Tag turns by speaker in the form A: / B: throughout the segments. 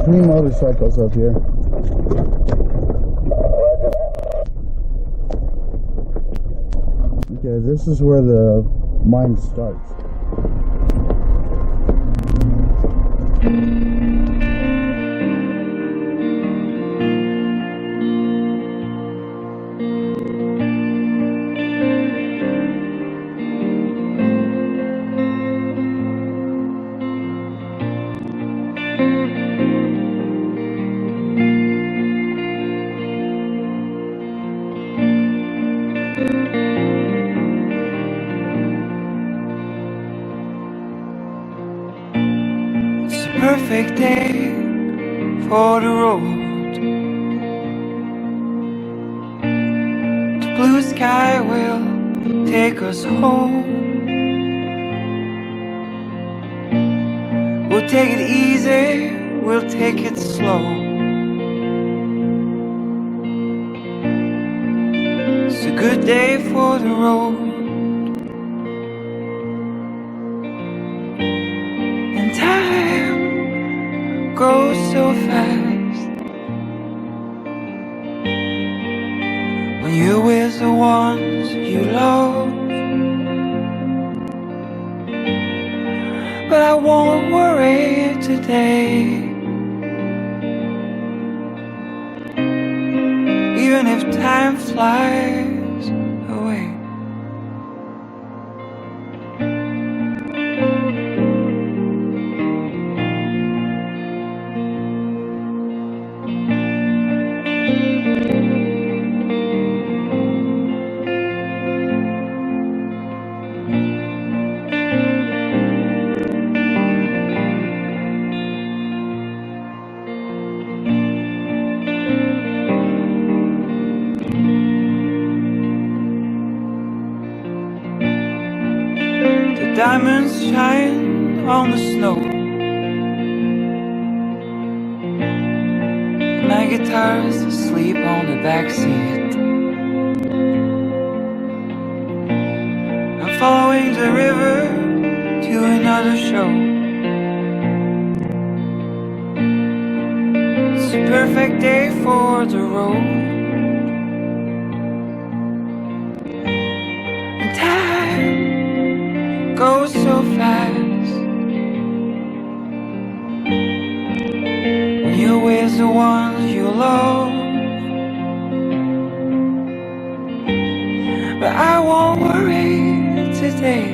A: 3 motorcycles up here. Okay, this is where the mine starts.
B: Perfect day for the road. The blue sky will take us home. We'll take it easy, we'll take it slow. It's a good day for the road. And time goes so fast when you're with the ones you love. But I won't worry today, even if time flies away. Diamonds shine on the snow. My guitar's asleep on the backseat. I'm following the river to another show. It's a perfect day for the road. And time goes so fast when you're with the ones you love. But I won't worry today,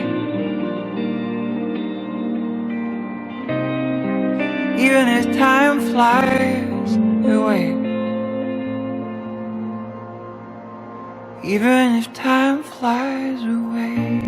B: even if time flies away. Even if time flies away.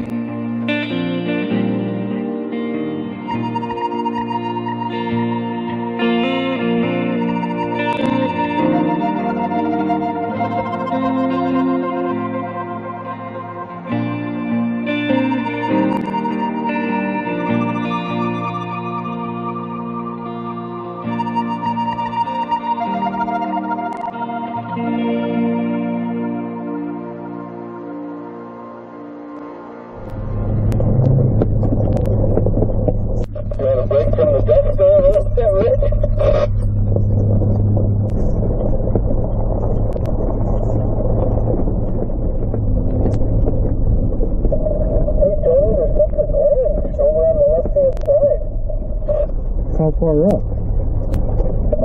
A: How far up?
C: It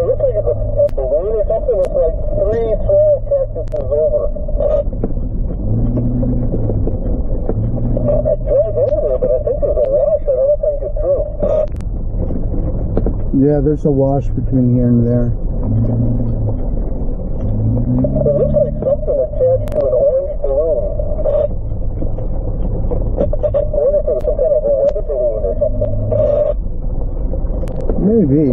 C: looks like it's a balloon or something. It's like 3 small cactuses over. I drive over there, but I think there's a wash. I don't know if I can get through.
A: Yeah, there's a wash between here and there.
C: It looks like something attached to an orange balloon. I wonder if it was some kind of a weather balloon or something.
A: Maybe.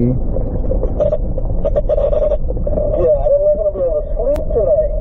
C: Yeah, I don't know if I'm going to be able to sleep tonight.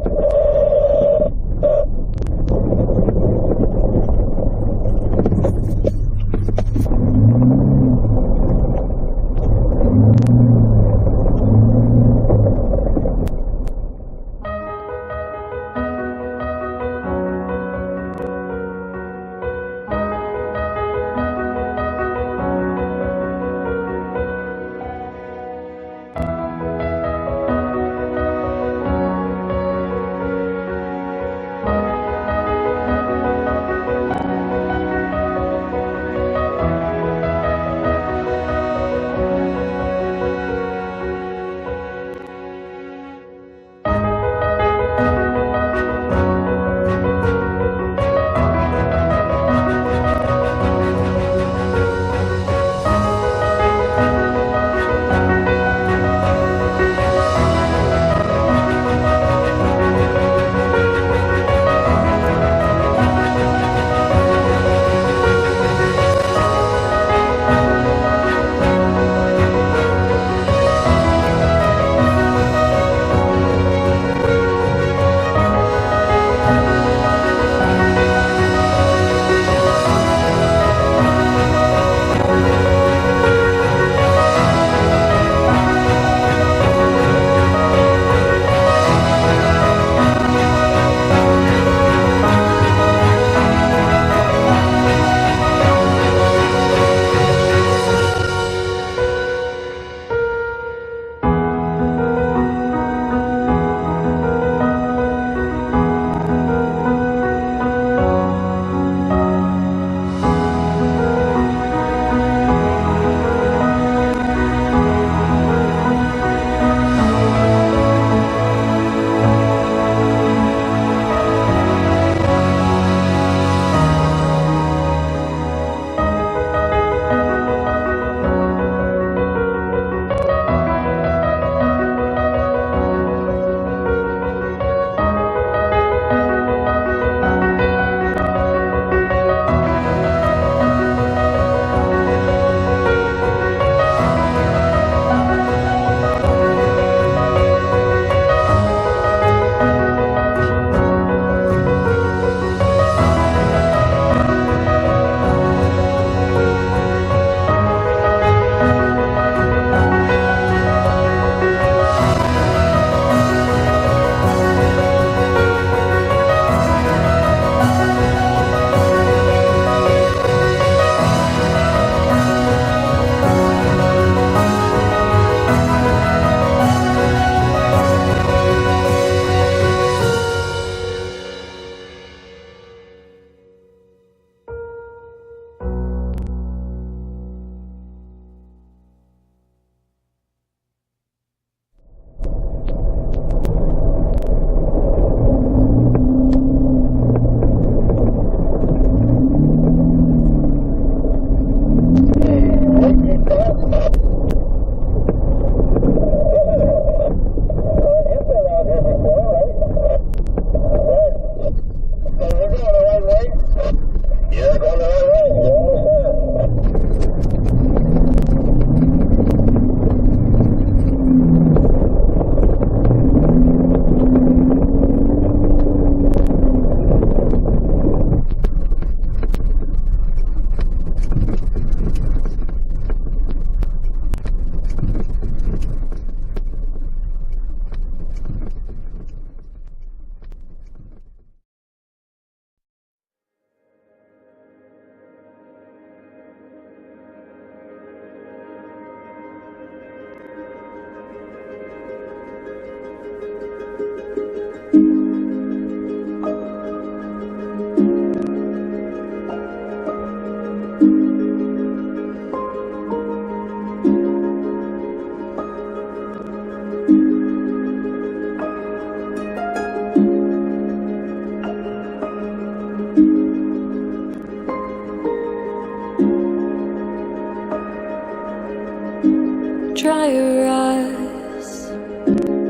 D: Dry your eyes,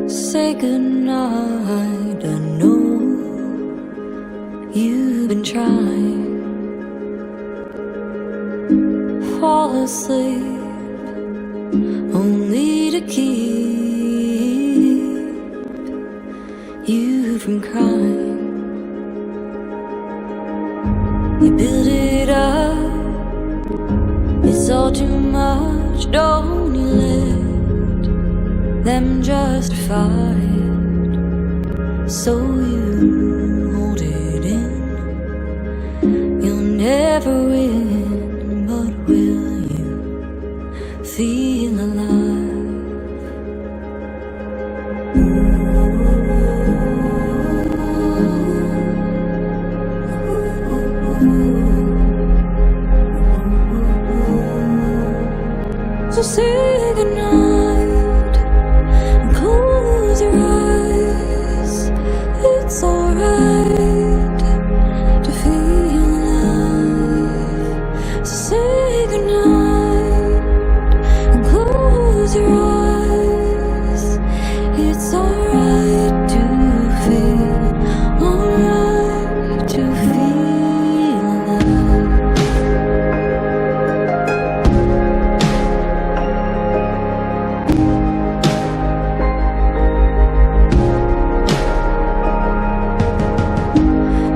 D: say goodnight. I know you've been trying. Fall asleep, only to keep you from crying. You build it up, it's all too much. Don't you let them justify it. So you hold it in. You'll never win, but will you feel alive? So say goodnight and close your eyes. It's alright to feel alive. So say goodnight and close your eyes. It's alright to feel, alright to feel alive.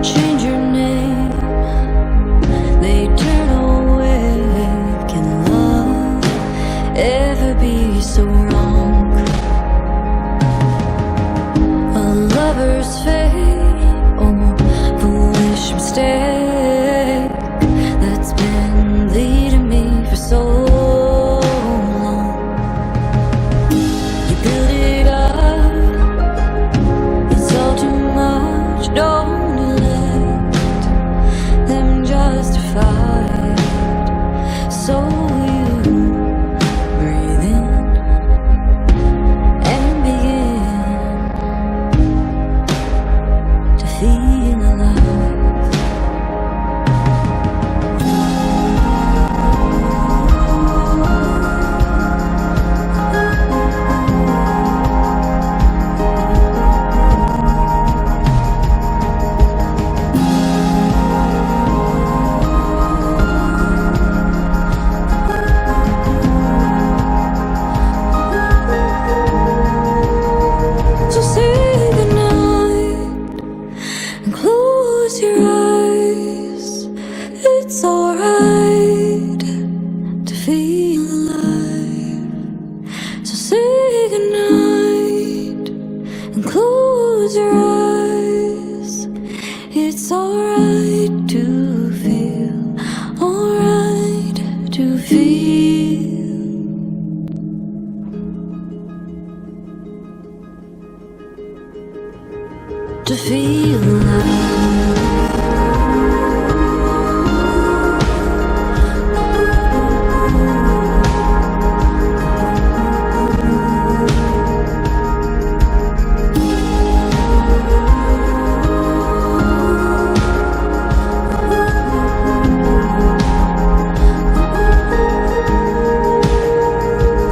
D: Change your name, they turn away. Can love ever be so wrong? A lover's fate, or foolish mistake that's been leading me for so long. You build it up, it's all too much. Don't you let them justify it. So you breathe in and begin to feel alive. So say goodnight and close your eyes. It's alright to feel alive. So say goodnight and close your eyes. It's alright to feel, alright to feel. To feel alive.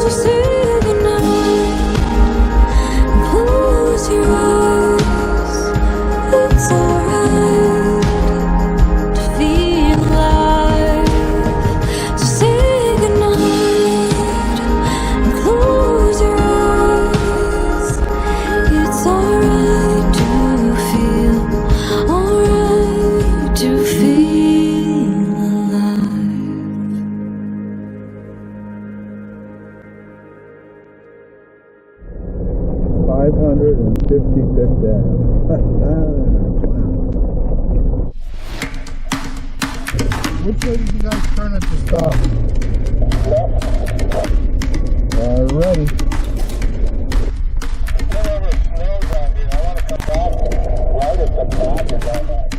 D: So say goodnight and close your eyes. It's alright to feel alive. So say goodnight and close your eyes. It's alright to feel, alright to feel alive.
A: 555th day. Which way did you guys turn it to stop? Ready.
C: Whenever it snows out here, I want to come back right at the back of that.